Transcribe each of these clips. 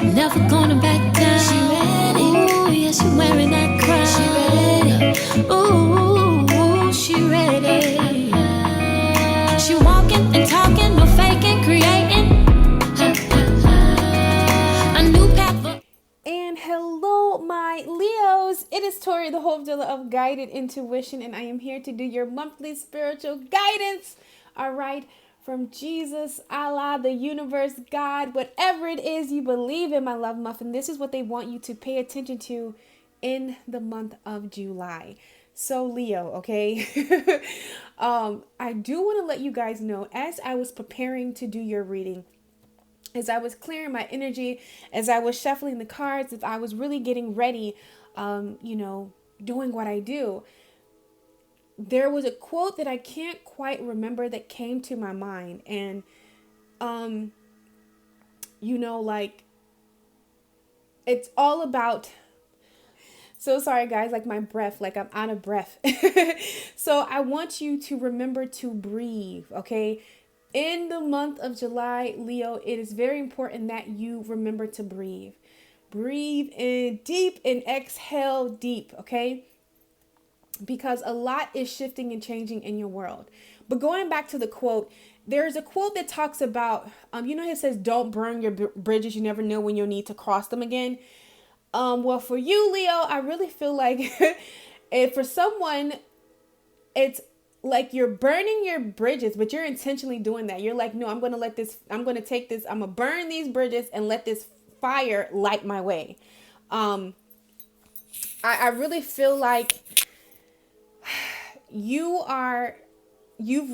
Never gonna back down. She ready. Ooh, yeah, she wearing that crown. She ready. Ooh, she ready. She walking and talking, no faking, creating a new path for. And hello, my Leos. It is Tori, the Hope Dealer of Guided Intuition, and I am here to do your monthly spiritual guidance. All right, from Jesus, Allah, the universe, God, whatever it is you believe in, my love muffin. This is what they want you to pay attention to in the month of July. So Leo, okay. I do want to let you guys know, as I was preparing to do your reading, as I was clearing my energy, as I was shuffling the cards, as I was really getting ready, doing what I do, there was a quote that I can't quite remember that came to my mind. And, it's all about, so sorry guys, like my breath, like I'm out of breath. So I want you to remember to breathe, okay? In the month of July, Leo, it is very important that you remember to breathe. Breathe in deep and exhale deep, okay? Because a lot is shifting and changing in your world. But going back to the quote, there's a quote that talks about, it says, don't burn your bridges. You never know when you'll need to cross them again. Well, for you, Leo, I really feel like if for someone, it's like you're burning your bridges, but you're intentionally doing that. You're like, no, I'm going to burn these bridges and let this fire light my way. I really feel like you've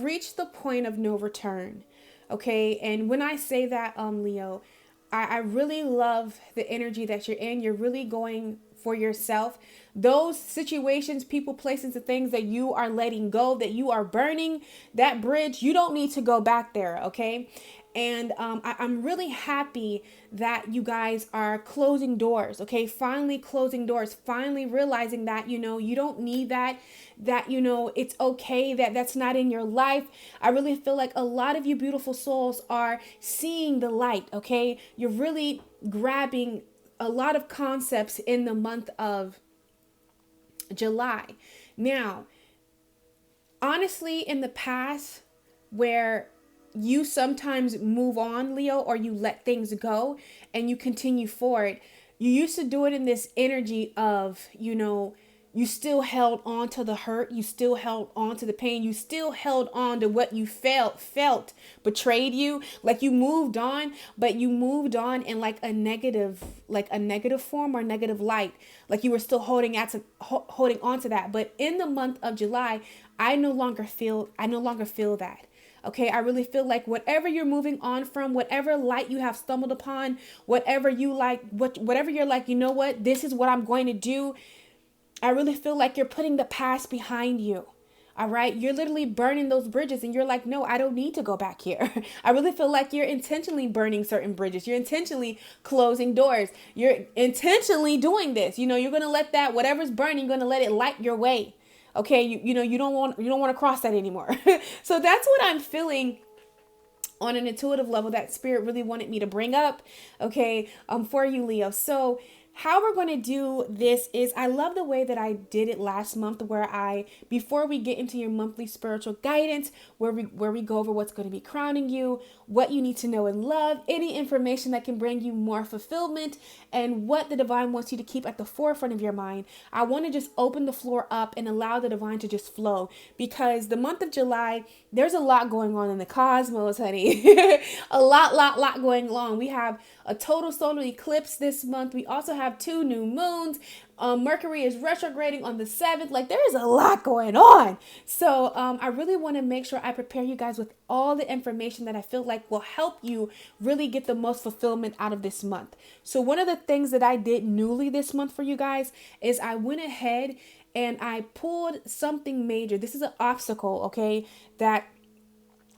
reached the point of no return. Okay. And when I say that, Leo, I really love the energy that you're in. You're really going for yourself. Those situations, people, places, and things that you are letting go, that you are burning, that bridge, you don't need to go back there, okay? And I'm really happy that you guys are closing doors, okay? Finally closing doors, finally realizing that, you don't need that, it's okay, that's not in your life. I really feel like a lot of you beautiful souls are seeing the light, okay? You're really grabbing a lot of concepts in the month of July. Now, honestly, in the past, where you sometimes move on, Leo, or you let things go and you continue forward, you used to do it in this energy of, you still held on to the hurt, you still held on to the pain, you still held on to what you felt betrayed you. Like you moved on, but you moved on in like a negative form or negative light. Like you were still holding on to that. But in the month of July, I no longer feel that. Okay, I really feel like whatever you're moving on from, whatever light you have stumbled upon, whatever you like, whatever you're like, this is what I'm going to do. I really feel like you're putting the past behind you. All right. You're literally burning those bridges and you're like, no, I don't need to go back here. I really feel like you're intentionally burning certain bridges. You're intentionally closing doors. You're intentionally doing this. You're going to let that, whatever's burning, you're going to let it light your way. Okay. You don't want to cross that anymore. So that's what I'm feeling on an intuitive level that spirit really wanted me to bring up. Okay. For you, Leo. So how we're going to do this is, I love the way that I did it last month, where before we get into your monthly spiritual guidance, where we go over what's going to be crowning you, what you need to know and love, any information that can bring you more fulfillment, and what the divine wants you to keep at the forefront of your mind. I want to just open the floor up and allow the divine to just flow, because the month of July, there's a lot going on in the cosmos, honey. A lot going on. We have a total solar eclipse this month. We also have 2 new moons. Mercury is retrograding on the 7th. Like, there is a lot going on. So I really want to make sure I prepare you guys with all the information that I feel like will help you really get the most fulfillment out of this month. So one of the things that I did newly this month for you guys is I went ahead and I pulled something major. This is an obstacle, okay, that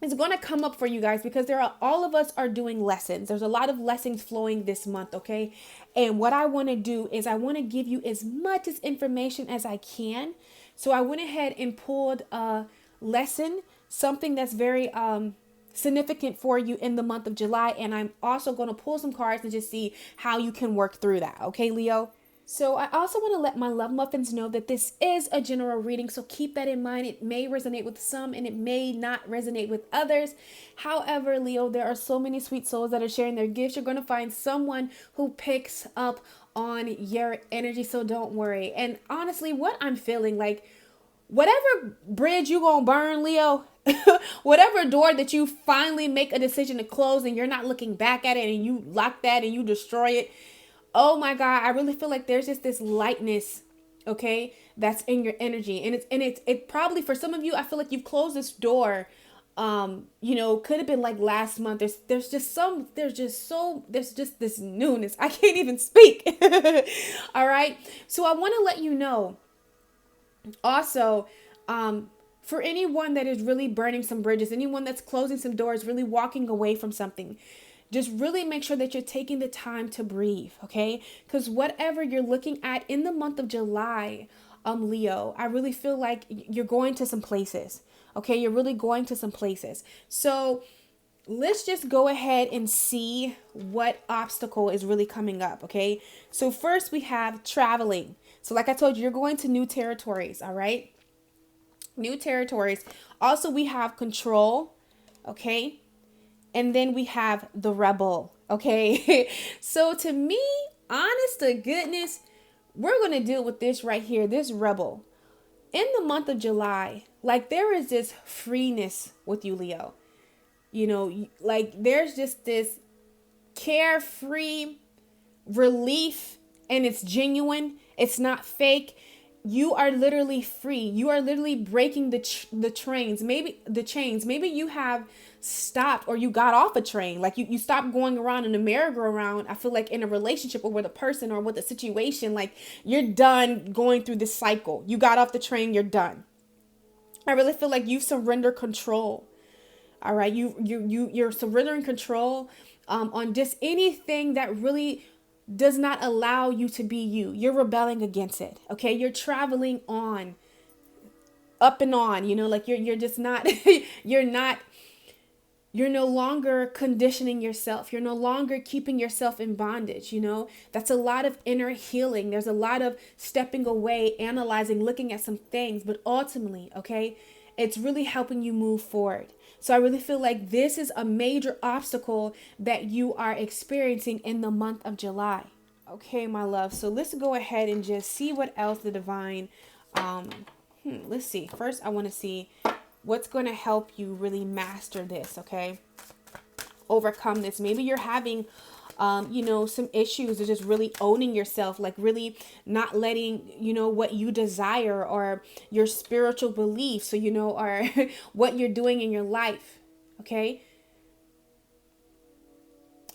is going to come up for you guys, because all of us are doing lessons. There's a lot of lessons flowing this month, okay? And what I want to do is I want to give you as much information as I can. So I went ahead and pulled a lesson, something that's very significant for you in the month of July. And I'm also going to pull some cards and just see how you can work through that. Okay, Leo? So I also want to let my love muffins know that this is a general reading. So keep that in mind. It may resonate with some and it may not resonate with others. However, Leo, there are so many sweet souls that are sharing their gifts. You're going to find someone who picks up on your energy. So don't worry. And honestly, what I'm feeling like, whatever bridge you gonna burn, Leo, whatever door that you finally make a decision to close and you're not looking back at it and you lock that and you destroy it. Oh my God, I really feel like there's just this lightness, okay, that's in your energy. And it's probably for some of you, I feel like you've closed this door. Could have been like last month. There's just this newness. I can't even speak. All right. So I want to let you know also, for anyone that is really burning some bridges, anyone that's closing some doors, really walking away from something, just really make sure that you're taking the time to breathe, okay? Because whatever you're looking at in the month of July, Leo, I really feel like you're going to some places, okay? You're really going to some places. So let's just go ahead and see what obstacle is really coming up, okay? So first we have traveling. So like I told you, you're going to new territories, all right? New territories. Also, we have control, okay? And then we have the rebel, okay? So to me, honest to goodness, we're going to deal with this right here, this rebel. In the month of July, like there is this freeness with you, Leo. Like there's just this carefree relief, and it's genuine. It's not fake. You are literally free. You are literally breaking the chains. Maybe you have stopped or you got off a train. Like you stopped going around in a merry-go-round. I feel like in a relationship or with a person or with a situation, like you're done going through this cycle. You got off the train. You're done. I really feel like you surrender control. All right. You're surrendering control on just anything that really does not allow you to be you. You're rebelling against it. Okay. You're traveling on, up and on, like you're just not, you're no longer conditioning yourself. You're no longer keeping yourself in bondage. That's a lot of inner healing. There's a lot of stepping away, analyzing, looking at some things, but ultimately, okay, it's really helping you move forward. So I really feel like this is a major obstacle that you are experiencing in the month of July. Okay, my love. So let's go ahead and just see what else the divine, let's see. First, I want to see what's going to help you really master this, okay? Overcome this. Maybe you're having, some issues of just really owning yourself, like really not letting, what you desire or your spiritual beliefs, or what you're doing in your life, okay?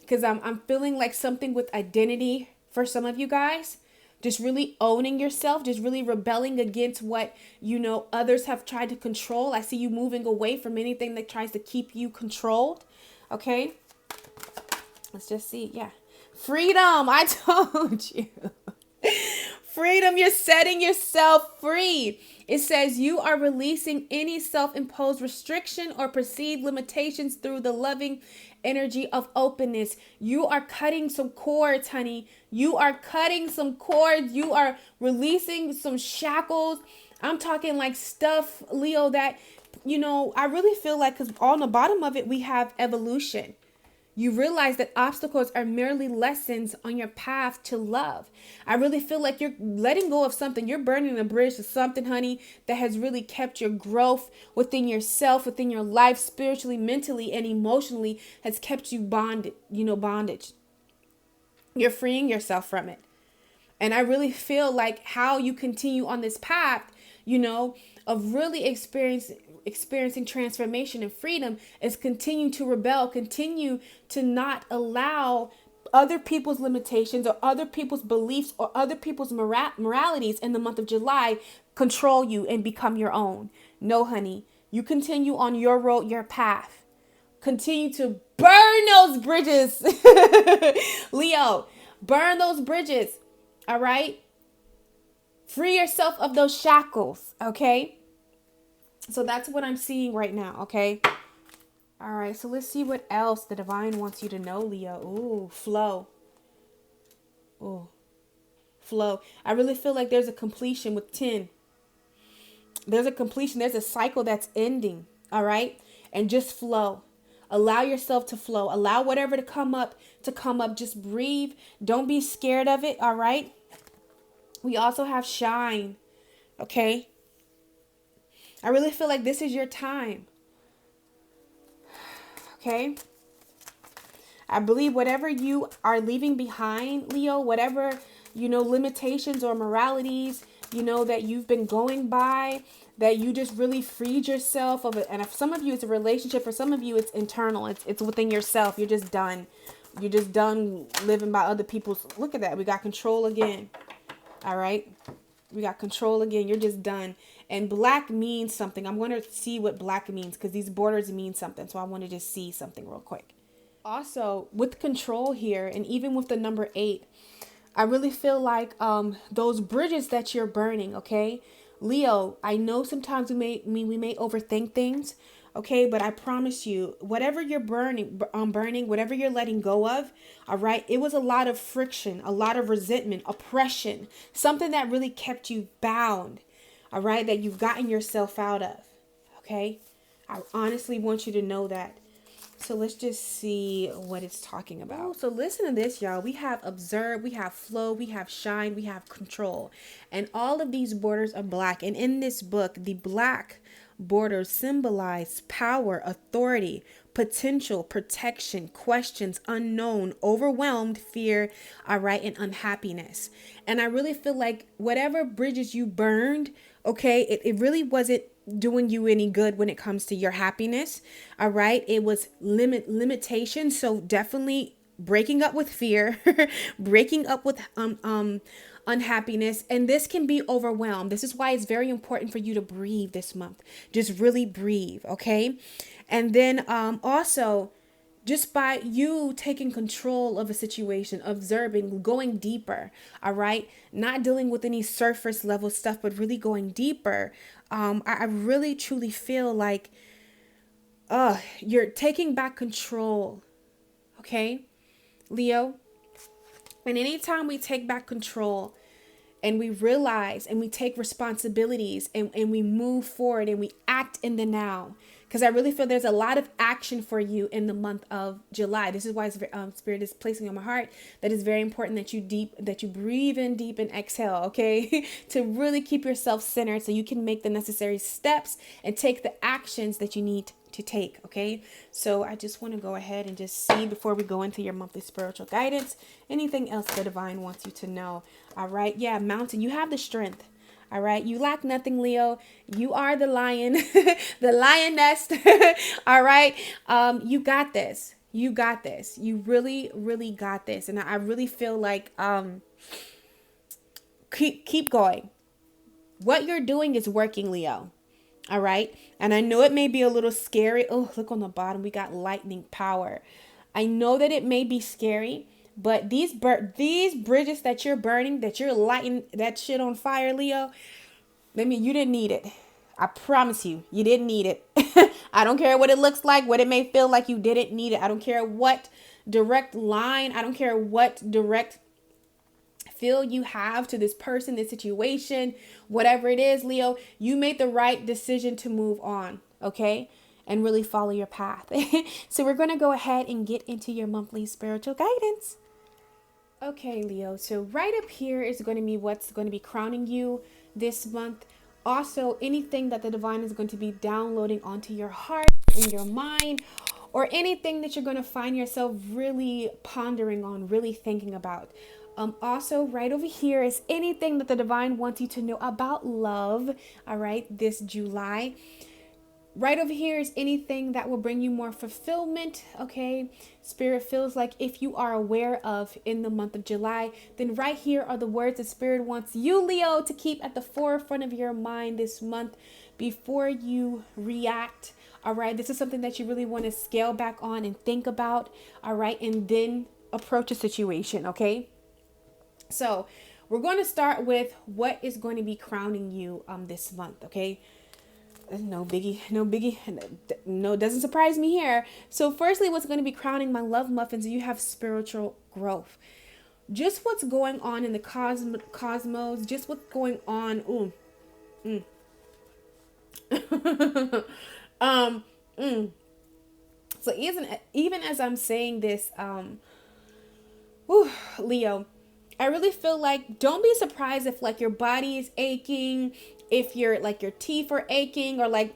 Because I'm feeling like something with identity for some of you guys. Just really owning yourself, just really rebelling against what, others have tried to control. I see you moving away from anything that tries to keep you controlled. Okay. Let's just see. Yeah. Freedom. I told you. Freedom. You're setting yourself free. It says you are releasing any self-imposed restriction or perceived limitations through the loving energy of openness. You are cutting some cords, honey. You are cutting some cords. You are releasing some shackles. I'm talking like stuff, Leo, that, I really feel like, because on the bottom of it, we have evolution. You realize that obstacles are merely lessons on your path to love. I really feel like you're letting go of something. You're burning a bridge to something, honey, that has really kept your growth within yourself, within your life, spiritually, mentally, and emotionally, has kept you bondage. You're freeing yourself from it. And I really feel like how you continue on this path, of really experiencing transformation and freedom is continue to rebel, continue to not allow other people's limitations or other people's beliefs or other people's moralities in the month of July control you and become your own. No, honey, you continue on your road, your path. Continue to burn those bridges. Leo, burn those bridges. All right. Free yourself of those shackles. Okay. So that's what I'm seeing right now. Okay. All right, so let's see what else the divine wants you to know, Leo. Ooh, flow. Ooh, flow. I really feel like there's a completion with 10. There's a completion. There's a cycle that's ending. All right, and just flow. Allow yourself to flow. Allow whatever to come up to come up. Just breathe. Don't be scared of it. All right. We also have shine. Okay. I really feel like this is your time. Okay. I believe whatever you are leaving behind, Leo, whatever, limitations or moralities, that you've been going by, that you just really freed yourself of it. And if some of you, it's a relationship. For some of you, it's internal. It's within yourself. You're just done. You're just done living by other people's. Look at that. We got control again. All right. We got control again. You're just done. And black means something. I'm going to see what black means because these borders mean something. So I want to just see something real quick. Also, with control here, and even with the number 8, I really feel like those bridges that you're burning, okay? Leo, I know sometimes we may overthink things, okay? But I promise you, whatever you're burning, whatever you're letting go of, all right? It was a lot of friction, a lot of resentment, oppression, something that really kept you bound, all right? That you've gotten yourself out of, okay? I honestly want you to know that. So let's just see what it's talking about. So listen to this, y'all. We have observe, we have flow, we have shine, we have control. And all of these borders are black. And in this book, the black borders symbolize power, authority, potential, protection, questions, unknown, overwhelmed, fear, all right, and unhappiness. And I really feel like whatever bridges you burned, okay, it really wasn't doing you any good when it comes to your happiness. All right. It was limitation. So definitely breaking up with fear, breaking up with unhappiness. And this can be overwhelmed. This is why it's very important for you to breathe this month. Just really breathe. Okay. And then also just by you taking control of a situation, observing, going deeper, all right? Not dealing with any surface level stuff, but really going deeper. I really truly feel like you're taking back control, okay, Leo? And anytime we take back control and we realize and we take responsibilities and we move forward and we act in the now, because I really feel there's a lot of action for you in the month of July. This is why Spirit is placing on my heart that it's very important that you breathe in deep and exhale, okay? To really keep yourself centered so you can make the necessary steps and take the actions that you need to take, okay? So I just want to go ahead and just see before we go into your monthly spiritual guidance, anything else the divine wants you to know. All right. Yeah, mountain, you have the strength. All right. You lack nothing, Leo. You are the lion, the lioness. All right. You got this. You got this. You really, really got this. And I really feel like keep going. What you're doing is working, Leo. All right. And I know it may be a little scary. Oh, look on the bottom. We got lightning power. I know that it may be scary. But these bridges that you're burning, that you're lighting that shit on fire, Leo, you didn't need it. I promise you, you didn't need it. I don't care what it looks like, what it may feel like, you didn't need it. I don't care what direct line, I don't care what direct feel you have to this person, this situation, whatever it is, Leo, you made the right decision to move on, okay? And really follow your path. So we're going to go ahead and get into your monthly spiritual guidance. Okay, Leo, so right up here is going to be what's going to be crowning you this month. Also, anything that the divine is going to be downloading onto your heart, in your mind, or anything that you're going to find yourself really pondering on, really thinking about. Also, right over here is anything that the divine wants you to know about love, all right, this July. Right over here is anything that will bring you more fulfillment, okay? Spirit feels like if you are aware of in the month of July, then right here are the words that Spirit wants you, Leo, to keep at the forefront of your mind this month before you react, all right? This is something that you really want to scale back on and think about, all right? And then approach a situation, okay? So we're going to start with what is going to be crowning you this month, okay? No biggie, no biggie, no, doesn't surprise me here. So, firstly, what's going to be crowning my love muffins? You have spiritual growth. Just what's going on in the cosmos, just what's going on. Ooh, um, so even as I'm saying this, whew, Leo, I really feel like don't be surprised if like your body is aching, if your teeth are aching, or like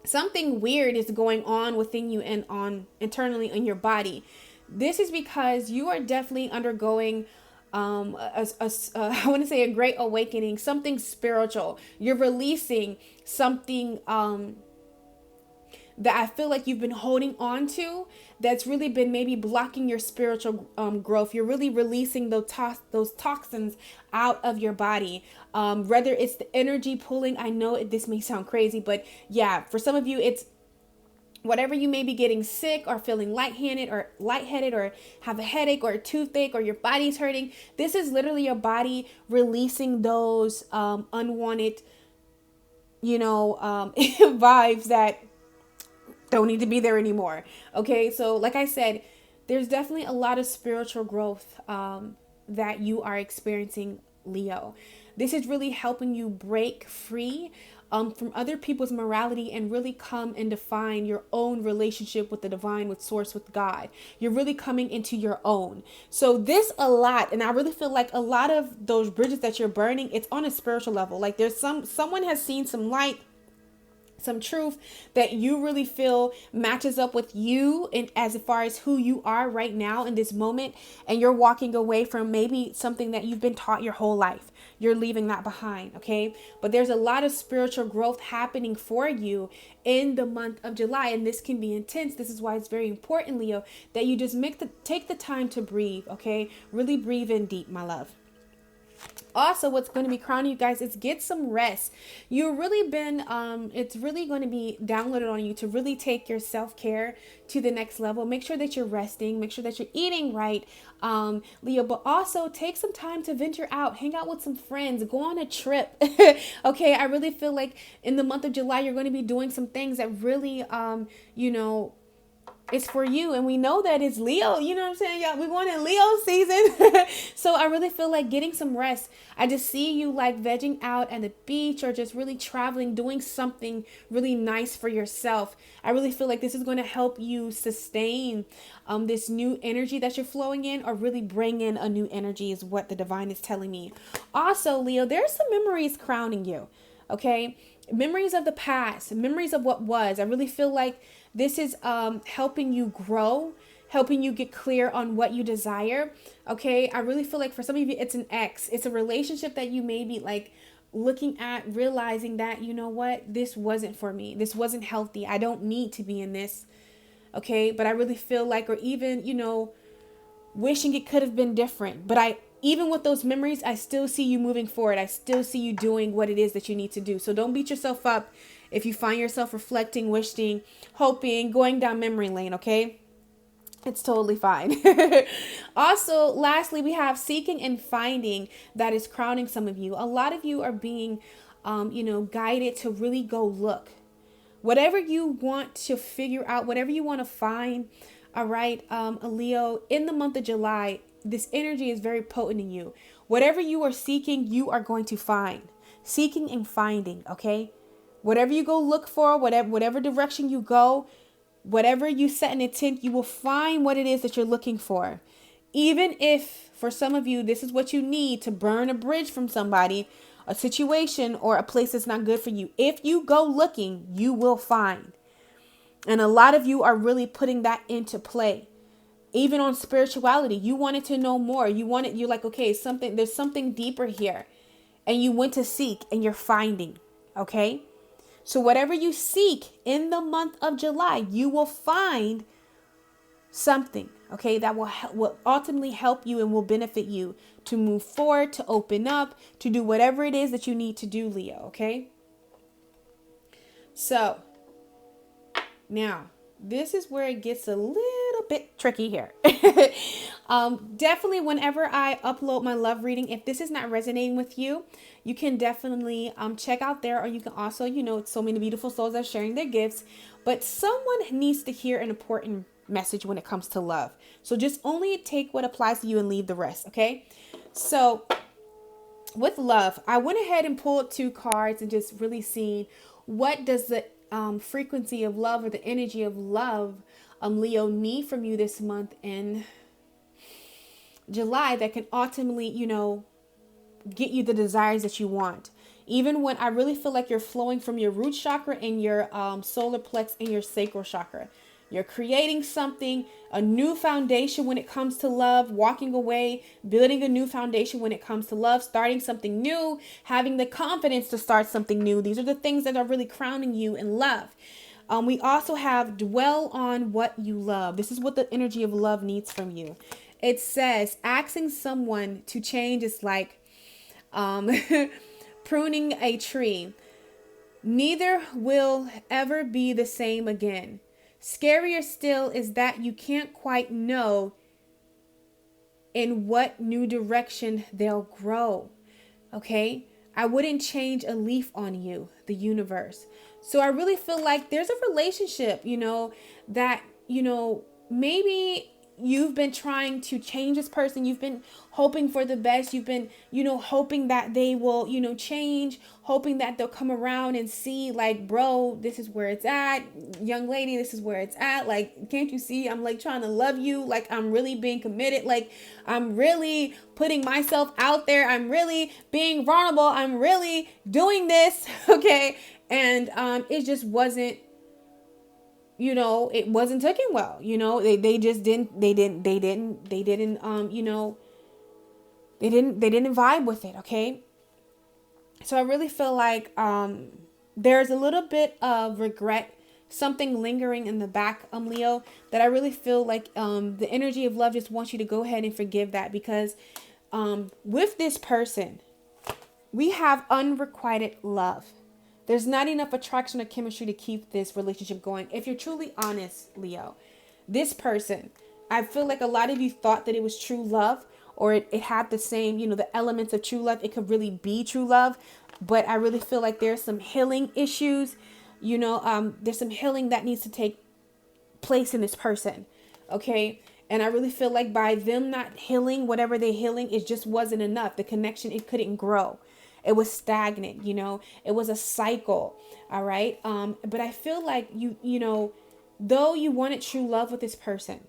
something weird is going on within you and on internally in your body. This is because you are definitely undergoing I want to say a great awakening, something spiritual. You're releasing something that I feel like you've been holding on to, that's really been maybe blocking your spiritual growth. You're really releasing those toxins out of your body. Whether it's the energy pulling, I know this may sound crazy, but yeah, for some of you, it's whatever you may be getting sick or feeling lightheaded or have a headache or a toothache or your body's hurting. This is literally your body releasing those unwanted, vibes that don't need to be there anymore. Okay, so like I said, there's definitely a lot of spiritual growth that you are experiencing, Leo. This is really helping you break free from other people's morality and really come and define your own relationship with the divine, with source, with God. You're really coming into your own. So this a lot, and I really feel like a lot of those bridges that you're burning, it's on a spiritual level. Like there's someone has seen some light, some truth that you really feel matches up with you and as far as who you are right now in this moment, and you're walking away from maybe something that you've been taught your whole life. You're leaving that behind, okay? But there's a lot of spiritual growth happening for you in the month of July, and this can be intense. This is why it's very important, Leo, that you just take the time to breathe, okay? Really breathe in deep, my love. Also, what's going to be crowning you guys is get some rest. You've really been, it's really going to be downloaded on you to really take your self-care to the next level. Make sure that you're resting. Make sure that you're eating right, Leo. But also take some time to venture out, hang out with some friends, go on a trip. Okay, I really feel like in the month of July, you're going to be doing some things that really, it's for you, and we know that it's Leo. You know what I'm saying, y'all? We want in Leo season. So I really feel like getting some rest. I just see you like vegging out at the beach or just really traveling, doing something really nice for yourself. I really feel like this is going to help you sustain this new energy that you're flowing in, or really bring in a new energy is what the divine is telling me. Also, Leo, there's some memories crowning you. Okay, memories of the past, memories of what was. I really feel like this is helping you grow, helping you get clear on what you desire. Okay, I really feel like for some of you, it's an ex. It's a relationship that you may be like looking at, realizing that, you know what, this wasn't for me. This wasn't healthy. I don't need to be in this. Okay, but I really feel like, or even, wishing it could have been different. But even with those memories, I still see you moving forward. I still see you doing what it is that you need to do. So don't beat yourself up if you find yourself reflecting, wishing, hoping, going down memory lane, okay? It's totally fine. Also, lastly, we have seeking and finding that is crowning some of you. A lot of you are being, guided to really go look. Whatever you want to figure out, whatever you want to find, all right, Leo, in the month of July, this energy is very potent in you. Whatever you are seeking, you are going to find. Seeking and finding, okay? Whatever you go look for, whatever direction you go, whatever you set an intent, you will find what it is that you're looking for. Even if for some of you, this is what you need to burn a bridge from somebody, a situation, or a place that's not good for you. If you go looking, you will find. And a lot of you are really putting that into play. Even on spirituality, you wanted to know more. You're like, okay, there's something deeper here. And you went to seek and you're finding, okay? So whatever you seek in the month of July, you will find something, okay, that will ultimately help you and will benefit you to move forward, to open up, to do whatever it is that you need to do, Leo, okay? So now, this is where it gets a little bit tricky here. Definitely whenever I upload my love reading, if this is not resonating with you, you can definitely check out there, or you can also, so many beautiful souls are sharing their gifts, but someone needs to hear an important message when it comes to love. So just only take what applies to you and leave the rest, okay? So with love, I went ahead and pulled 2 cards and just really seen what does the frequency of love, or the energy of love, Leo, need from you this month in July, that can ultimately, get you the desires that you want. Even when I really feel like you're flowing from your root chakra and your solar plex and your sacral chakra. You're creating something, a new foundation when it comes to love, walking away, building a new foundation when it comes to love, starting something new, having the confidence to start something new. These are the things that are really crowning you in love. We also have dwell on what you love. This is what the energy of love needs from you. It says asking someone to change is like pruning a tree. Neither will ever be the same again. Scarier still is that you can't quite know in what new direction they'll grow. Okay? I wouldn't change a leaf on you, the universe. So I really feel like there's a relationship, that, maybe you've been trying to change this person. You've been hoping for the best. You've been, hoping that they will, change, hoping that they'll come around and see like, bro, this is where it's at. Young lady, this is where it's at. Like, can't you see? I'm like trying to love you. Like, I'm really being committed. Like, I'm really putting myself out there. I'm really being vulnerable. I'm really doing this. Okay. And it just wasn't, it wasn't taken well. They just didn't vibe with it. Okay. So I really feel like there's a little bit of regret, something lingering in the back, Leo, that I really feel like the energy of love just wants you to go ahead and forgive that, because with this person, we have unrequited love. There's not enough attraction or chemistry to keep this relationship going. If you're truly honest, Leo, this person, I feel like a lot of you thought that it was true love, or it had the same, the elements of true love. It could really be true love. But I really feel like there's some healing issues. There's some healing that needs to take place in this person. Okay. And I really feel like by them not healing, whatever they're healing, it just wasn't enough. The connection, it couldn't grow. It was stagnant, it was a cycle. All right. But I feel like though you wanted true love with this person,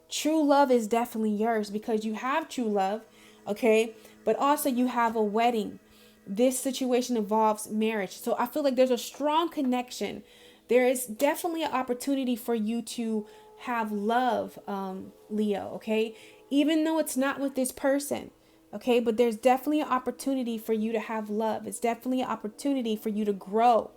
true love is definitely yours, because you have true love. Okay. But also you have a wedding. This situation involves marriage. So I feel like there's a strong connection. There is definitely an opportunity for you to have love, Leo. Okay. Even though it's not with this person. Okay, but there's definitely an opportunity for you to have love. It's definitely an opportunity for you to grow.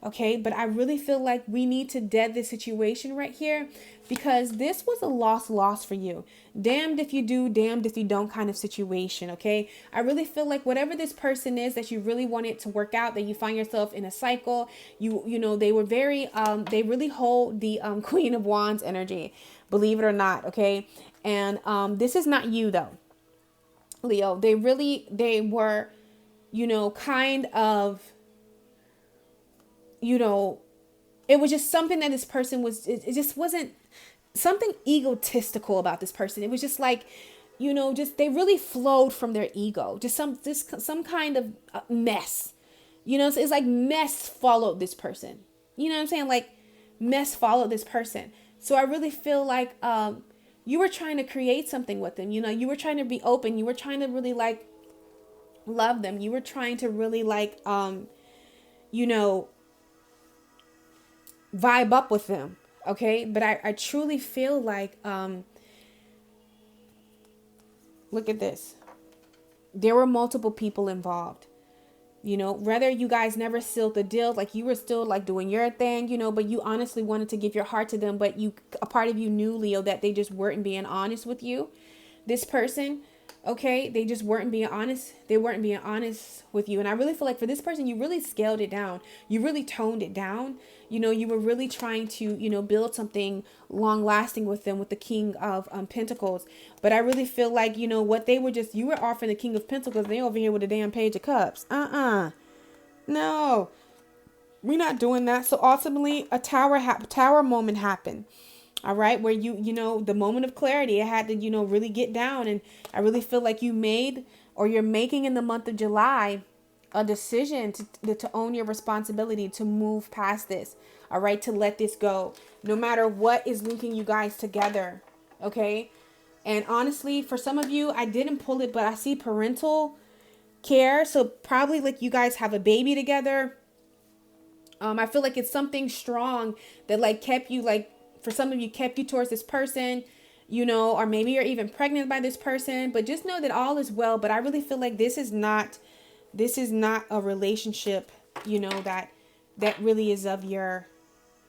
Okay, but I really feel like we need to dead this situation right here, because this was a loss for you. Damned if you do, damned if you don't kind of situation. Okay, I really feel like whatever this person is that you really want it to work out, that you find yourself in a cycle. They were very they really hold the Queen of Wands energy, believe it or not. Okay, and this is not you though, Leo. They were, kind of, it was just something that this person was, it just wasn't something egotistical about this person. It was just like, just, they really flowed from their ego, just some kind of mess, so it's like mess followed this person. You know what I'm saying? Like mess followed this person. So I really feel like, you were trying to create something with them. You were trying to be open. You were trying to really like love them. You were trying to really like, vibe up with them. Okay. But I truly feel like, look at this. There were multiple people involved. Whether you guys never sealed the deal, like you were still like doing your thing, but you honestly wanted to give your heart to them. But a part of you knew, Leo, that they just weren't being honest with you. This person, Okay, they just weren't being honest. They weren't being honest with you. And I really feel like for this person, you really scaled it down. You really toned it down. You were really trying to, build something long lasting with them, with the King of Pentacles. But I really feel like, what they were just, you were offering the King of Pentacles. They over here with a damn Page of Cups. No, we're not doing that. So ultimately, a tower moment happened. All right, where the moment of clarity, it had to, really get down. And I really feel like you made, or you're making in the month of July, a decision to own your responsibility, to move past this. All right, to let this go, no matter what is linking you guys together. Okay. And honestly, for some of you, I didn't pull it, but I see parental care. So probably like you guys have a baby together. I feel like it's something strong that like kept you, like, for some of you, kept you towards this person, or maybe you're even pregnant by this person, but just know that all is well. But I really feel like this is not a relationship, that really is of your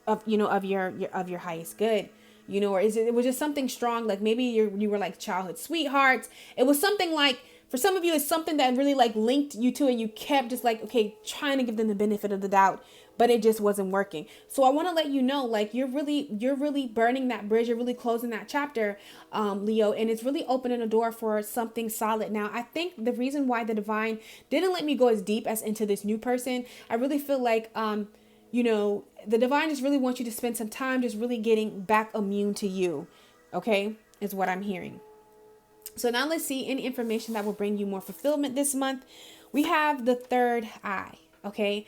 highest good, or it was just something strong. Like maybe you were like childhood sweethearts. It was something like, for some of you, it's something that really like linked you to it. You kept just like, okay, trying to give them the benefit of the doubt, but it just wasn't working. So I want to let you know, like, you're really burning that bridge. You're really closing that chapter, Leo, and it's really opening a door for something solid. Now, I think the reason why the divine didn't let me go as deep as into this new person, I really feel like, the divine just really wants you to spend some time just really getting back immune to you. Okay, is what I'm hearing. So now let's see any information that will bring you more fulfillment this month. We have the third eye. Okay.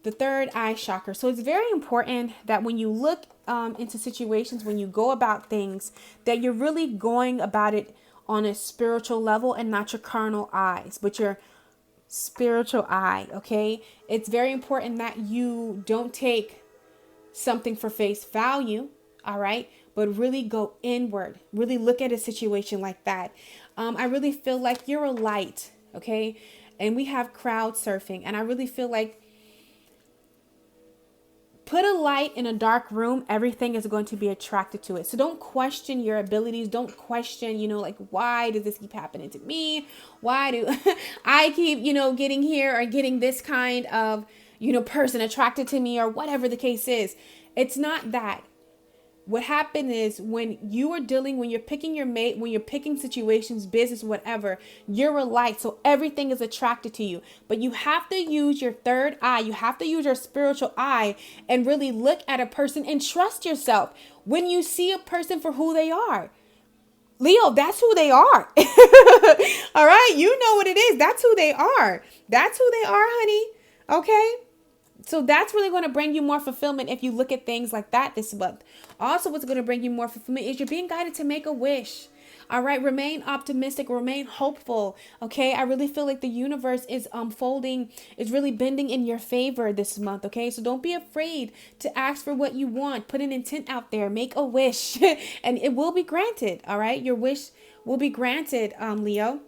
The third eye chakra. So it's very important that when you look into situations, when you go about things, that you're really going about it on a spiritual level and not your carnal eyes, but your spiritual eye. Okay. It's very important that you don't take something for face value. All right. But really go inward, really look at a situation like that. I really feel like you're a light. Okay. And we have crowd surfing. And I really feel like, put a light in a dark room, everything is going to be attracted to it. So don't question your abilities. Don't question, like, why does this keep happening to me? Why do I keep, getting here or getting this kind of, person attracted to me, or whatever the case is. It's not that. What happened is when you're picking your mate, when you're picking situations, business, whatever, you're a light. So everything is attracted to you. But you have to use your third eye. You have to use your spiritual eye and really look at a person and trust yourself when you see a person for who they are. Leo, that's who they are. All right. You know what it is. That's who they are. That's who they are, honey. Okay. So that's really going to bring you more fulfillment if you look at things like that this month. Also, what's going to bring you more fulfillment is you're being guided to make a wish. All right. Remain optimistic. Remain hopeful. Okay. I really feel like the universe is unfolding, is really bending in your favor this month. Okay. So don't be afraid to ask for what you want. Put an intent out there. Make a wish and it will be granted. All right. Your wish will be granted, Leo.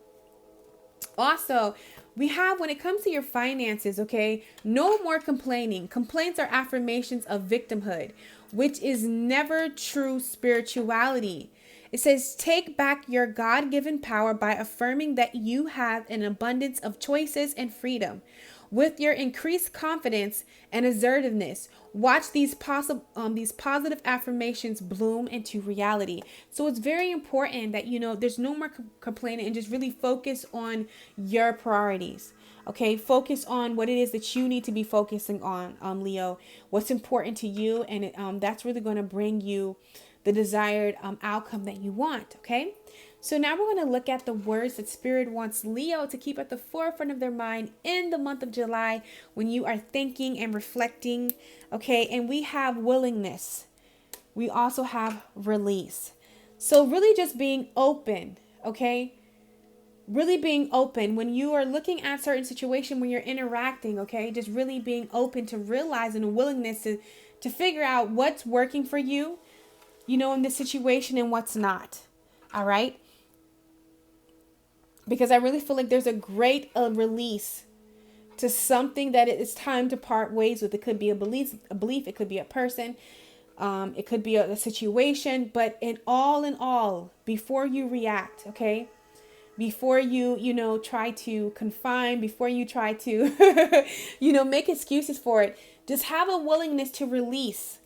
Also, we have, when it comes to your finances, okay, no more complaining. Complaints are affirmations of victimhood, which is never true spirituality. It says, take back your God-given power by affirming that you have an abundance of choices and freedom. With your increased confidence and assertiveness, watch these positive affirmations bloom into reality. So it's very important that, there's no more complaining and just really focus on your priorities. Okay, focus on what it is that you need to be focusing on, Leo, what's important to you. And that's really going to bring you the desired outcome that you want. Okay. So now we're going to look at the words that Spirit wants Leo to keep at the forefront of their mind in the month of July when you are thinking and reflecting. Okay. And we have willingness. We also have release. So really just being open. Okay. Really being open when you are looking at certain situation, when you're interacting. Okay. Just really being open to realizing a willingness to figure out what's working for you, in this situation and what's not. All right. Because I really feel like there's a great release to something that it is time to part ways with. It could be a belief. It could be a person. It could be a situation. But in all, before you react, okay, before you try to confine, before you try to, make excuses for it. Just have a willingness to release.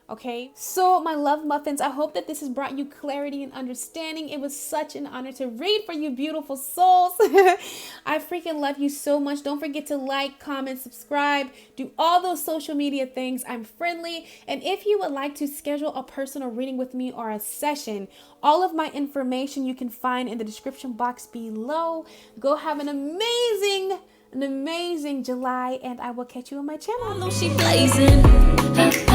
Okay, so my love muffins, I hope that this has brought you clarity and understanding. It was such an honor to read for you beautiful souls. I freaking love you so much. Don't forget to like, comment, subscribe, do all those social media things. I'm friendly. And if you would like to schedule a personal reading with me or a session, all of my information you can find in the description box below. Go have an amazing July, and I will catch you on my channel. She blazing.